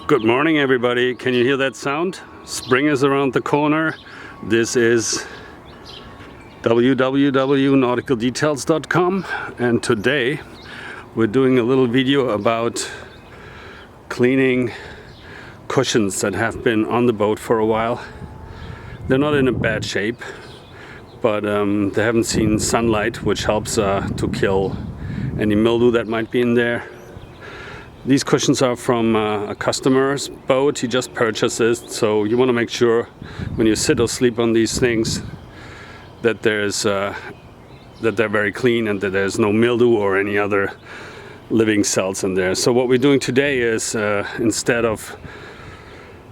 Good morning, everybody. Can you hear that sound? Spring is around the corner. This is www.nauticaldetails.com, and today we're doing a little video about cleaning cushions that have been on the boat for a while. They're not in a bad shape, but they haven't seen sunlight, which helps to kill any mildew that might be in there. These cushions are from a customer's boat. He just purchased it, so you want to make sure when you sit or sleep on these things that that they're very clean and that there's no mildew or any other living cells in there. So what we're doing today is instead of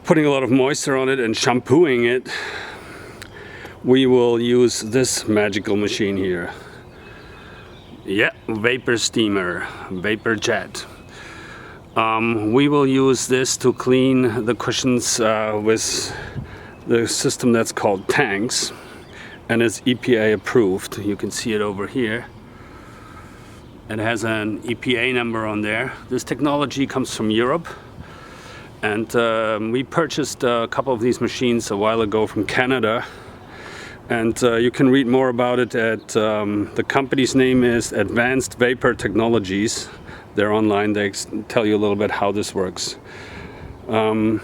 putting a lot of moisture on it and shampooing it, we will use this magical machine here. Yeah, vapor steamer, vapor jet. We will use this to clean the cushions with the system that's called T.A.N.C.S, and it's EPA approved. You can see it over here. It has an EPA number on there. This technology comes from Europe, and we purchased a couple of these machines a while ago from Canada, and you can read more about it at the company's name is Advanced Vapor Technologies. They're online. They tell you a little bit how this works. We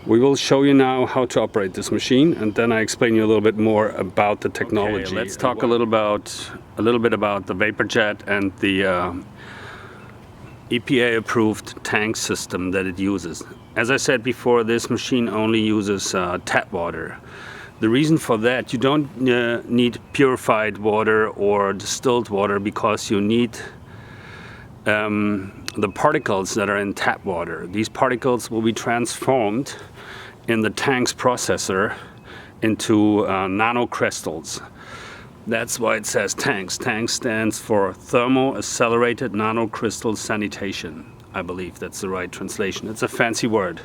will show you now how to operate this machine, and then I explain you a little bit more about the technology. Okay, let's talk a little bit about the vapor jet and the EPA approved tank system that it uses. As I said before, this machine only uses tap water. The reason for that, you don't need purified water or distilled water, because you need the particles that are in tap water. These particles will be transformed in the T.A.N.C.S processor into nanocrystals. That's why it says T.A.N.C.S. T.A.N.C.S stands for Thermo Accelerated Nanocrystal Sanitation. I believe that's the right translation. It's a fancy word.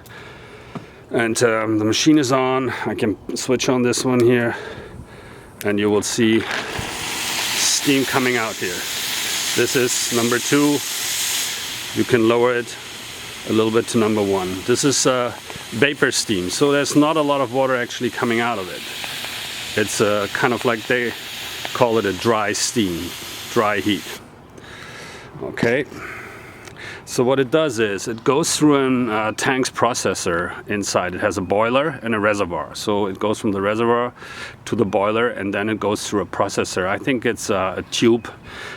And the machine is on. I can switch on this one here, and you will see steam coming out here. This is number 2. You can lower it a little bit to number 1. This is vapor steam, so there's not a lot of water actually coming out of it. It's kind of like they call it a dry steam, dry heat. Okay. So what it does is it goes through a T.A.N.C.S processor inside. It has a boiler and a reservoir. So it goes from the reservoir to the boiler, and then it goes through a processor. I think it's a tube,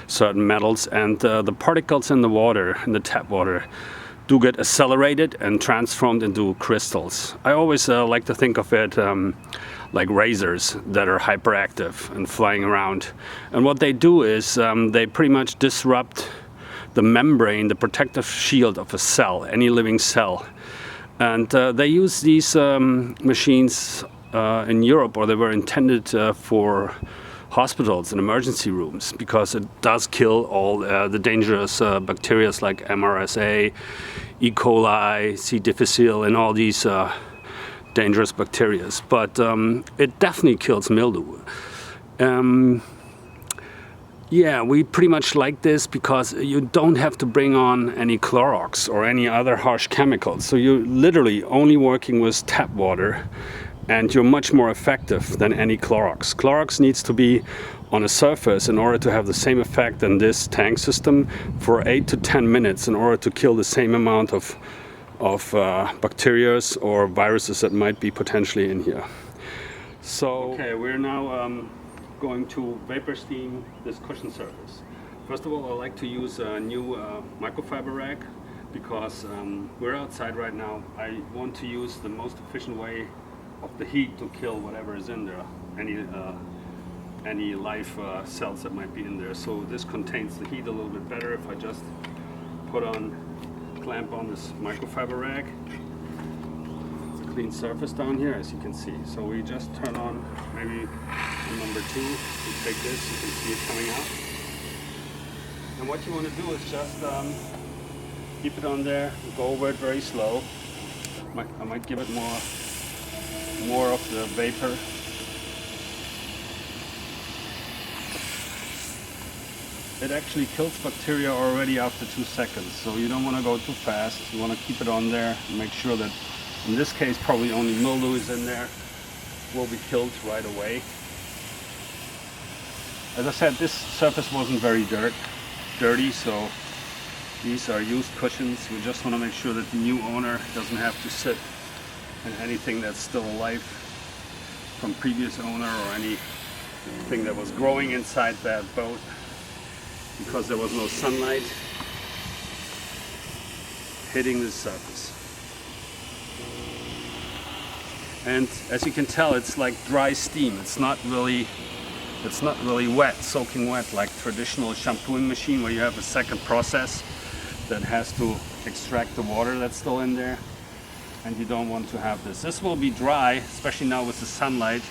certain metals, and the particles in the water, in the tap water, do get accelerated and transformed into crystals. I always like to think of it like razors that are hyperactive and flying around. And what they do is they pretty much disrupt the membrane, the protective shield of a cell, any living cell. And they use these machines in Europe, or they were intended for hospitals and emergency rooms, because it does kill all the dangerous bacteria like MRSA, E. coli, C. difficile, and all these dangerous bacteria. But it definitely kills mildew. Yeah, we pretty much like this because you don't have to bring on any Clorox or any other harsh chemicals. So you're literally only working with tap water, and you're much more effective than any Clorox. Clorox needs to be on a surface in order to have the same effect than this tank system for 8 to 10 minutes in order to kill the same amount of bacteria or viruses that might be potentially in here. So, okay, we're now going to vapor steam this cushion surface. First of all, I like to use a new microfiber rag, because we're outside right now. I want to use the most efficient way of the heat to kill whatever is in there, any live cells that might be in there. So this contains the heat a little bit better if I just clamp on this microfiber rag. Clean surface down here, as you can see. So we just turn on maybe number 2. You take this, you can see it coming out. And what you want to do is just keep it on there, go over it very slow. I might give it more of the vapor. it actually kills bacteria already after 2 seconds. So you don't want to go too fast. You want to keep it on there and make sure that, in this case, probably only mildew is in there. Will be killed right away. As I said, this surface wasn't very dirty, so these are used cushions. We just want to make sure that the new owner doesn't have to sit in anything that's still alive from previous owner or anything that was growing inside that boat, because there was no sunlight hitting the surface. And as you can tell, it's like dry steam. It's not really wet, soaking wet like traditional shampooing machine where you have a second process that has to extract the water that's still in there. And you don't want to have this. This will be dry, especially now with the sunlight,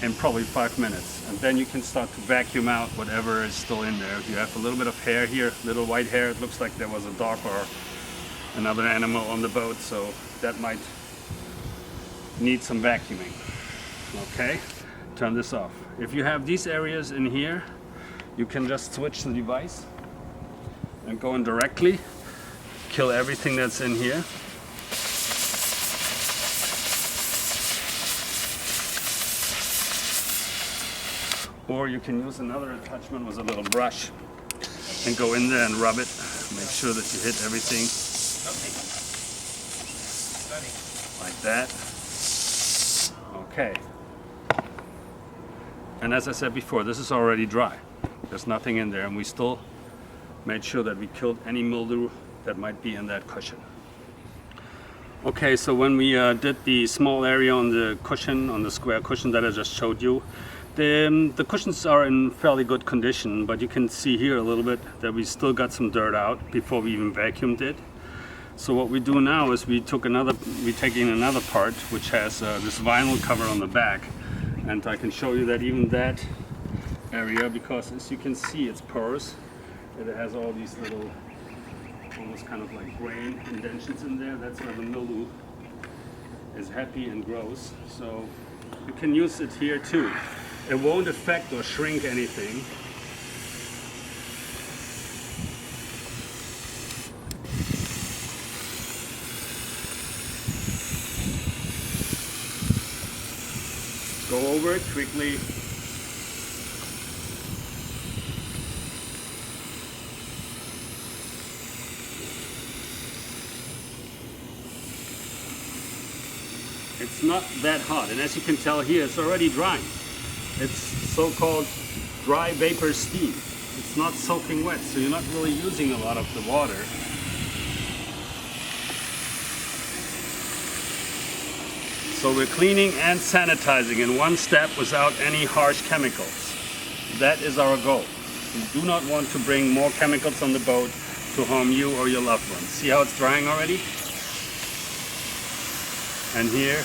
in probably 5 minutes. And then you can start to vacuum out whatever is still in there. If you have a little bit of hair here, little white hair, it looks like there was a dog or another animal on the boat, so that might need some vacuuming. Okay, turn this off. If you have these areas in here, you can just switch the device and go in directly, kill everything that's in here. Or you can use another attachment with a little brush and go in there and rub it. Make sure that you hit everything like that. Okay. And as I said before, this is already dry. There's nothing in there, and we still made sure that we killed any mildew that might be in that cushion. Okay, so when we did the small area on the cushion, on the square cushion that I just showed you, the cushions are in fairly good condition, but you can see here a little bit that we still got some dirt out before we even vacuumed it. So what we do now is we're taking another part which has this vinyl cover on the back, and I can show you that even that area, because as you can see, it's porous. It has all these little, almost kind of like grain indentions in there. That's where the mildew is happy and grows. So you can use it here too. It won't affect or shrink anything. Go over it quickly. It's not that hot, and as you can tell here, it's already drying. It's so-called dry vapor steam. It's not soaking wet, so you're not really using a lot of the water. So we're cleaning and sanitizing in one step without any harsh chemicals. That is our goal. We do not want to bring more chemicals on the boat to harm you or your loved ones. See how it's drying already? And here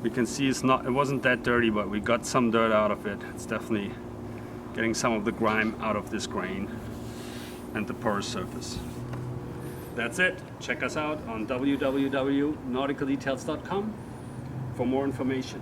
we can see it wasn't that dirty, but we got some dirt out of it. It's definitely getting some of the grime out of this grain and the porous surface. That's it. Check us out on www.nauticaldetails.com for more information.